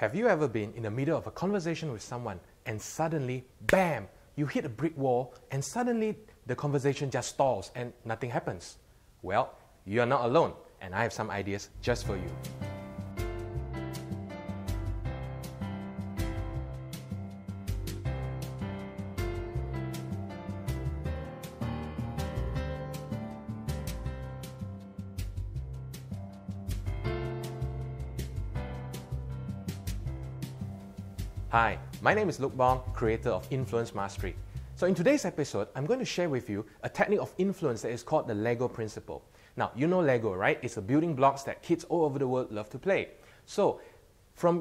Have you ever been in the middle of a conversation with someone and suddenly, bam, you hit a brick wall and suddenly the conversation just stalls and nothing happens? Well, you are not alone, and I have some ideas just for you. Hi, my name is Luke Bong, creator of Influence Mastery. So in today's episode, I'm going to share with you a technique of influence that is called the Lego principle. Now, you know Lego, right? It's a building blocks that kids all over the world love to play. So,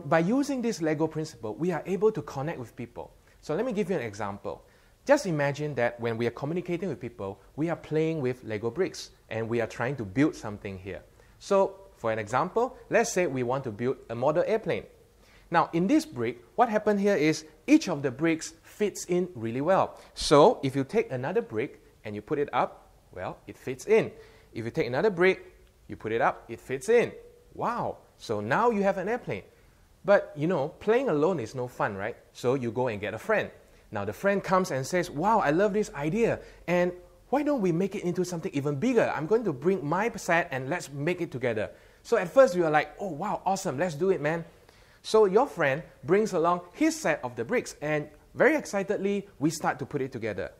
by using this Lego principle, we are able to connect with people. So let me give you an example. Just imagine that when we are communicating with people, we are playing with Lego bricks and we are trying to build something here. So, for an example, let's say we want to build a model airplane. Now, in this brick, what happened here is each of the bricks fits in really well. So, if you take another brick and you put it up, well, it fits in. If you take another brick, you put it up, it fits in. Wow! So now you have an airplane. But, you know, playing alone is no fun, right? So you go and get a friend. Now, the friend comes and says, wow, I love this idea. And why don't we make it into something even bigger? I'm going to bring my set and let's make it together. So at first, we are like, oh, wow, awesome, let's do it, man. So your friend brings along his set of the bricks and very excitedly, we start to put it together.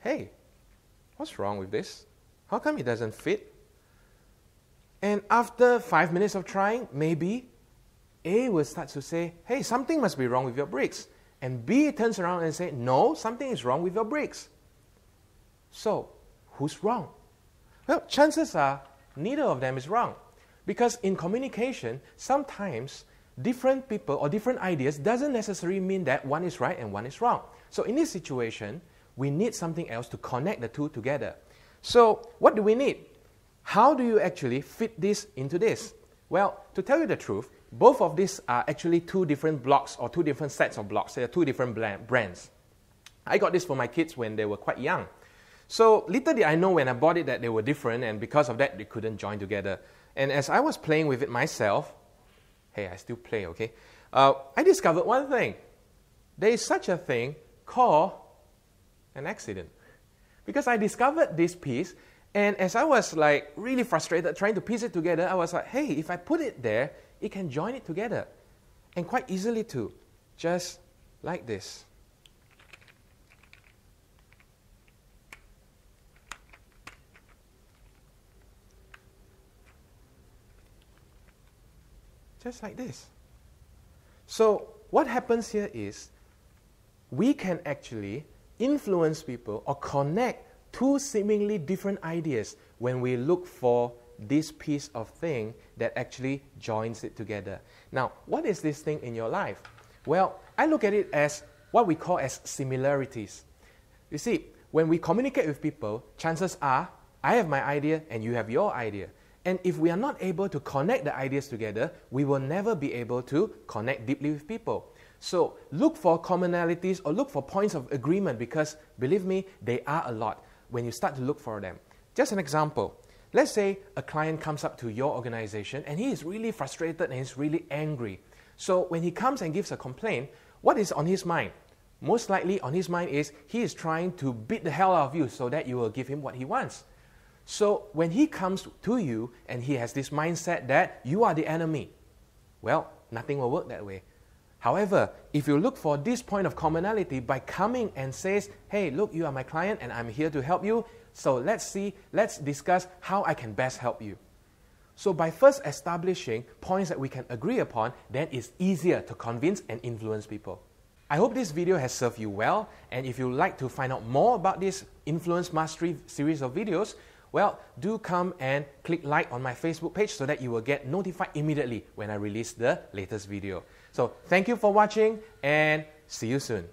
Hey, what's wrong with this? How come it doesn't fit? And after 5 minutes of trying, maybe A will start to say, hey, something must be wrong with your bricks. And B turns around and says, no, something is wrong with your bricks. So, who's wrong? Well, chances are neither of them is wrong. Because in communication, sometimes different people or different ideas doesn't necessarily mean that one is right and one is wrong. So in this situation, we need something else to connect the two together. So what do we need? How do you actually fit this into this? Well, to tell you the truth, both of these are actually two different blocks or two different sets of blocks. They are two different brands. I got this for my kids when they were quite young. So little did I know when I bought it that they were different, and because of that, they couldn't join together. And as I was playing with it myself, hey, I still play, okay? I discovered one thing. There is such a thing called an accident. Because I discovered this piece, and as I was like really frustrated trying to piece it together, I was like, hey, if I put it there, it can join it together. And quite easily too. Just like this. Just like this. So what happens here is we can actually influence people or connect two seemingly different ideas when we look for this piece of thing that actually joins it together. Now, what is this thing in your life? Well, I look at it as what we call as similarities. You see, when we communicate with people, chances are I have my idea and you have your idea. And if we are not able to connect the ideas together, we will never be able to connect deeply with people. So look for commonalities or look for points of agreement, because believe me, they are a lot when you start to look for them. Just an example. Let's say a client comes up to your organization and he is really frustrated and he's really angry. So when he comes and gives a complaint, what is on his mind? Most likely on his mind is he is trying to beat the hell out of you so that you will give him what he wants. So when he comes to you and he has this mindset that you are the enemy, well, nothing will work that way. However, if you look for this point of commonality by coming and says, hey, look, you are my client and I'm here to help you. So let's discuss how I can best help you. So by first establishing points that we can agree upon, then it's easier to convince and influence people. I hope this video has served you well, and if you'd like to find out more about this Influence Mastery series of videos, well, do come and click like on my Facebook page so that you will get notified immediately when I release the latest video. So thank you for watching and see you soon.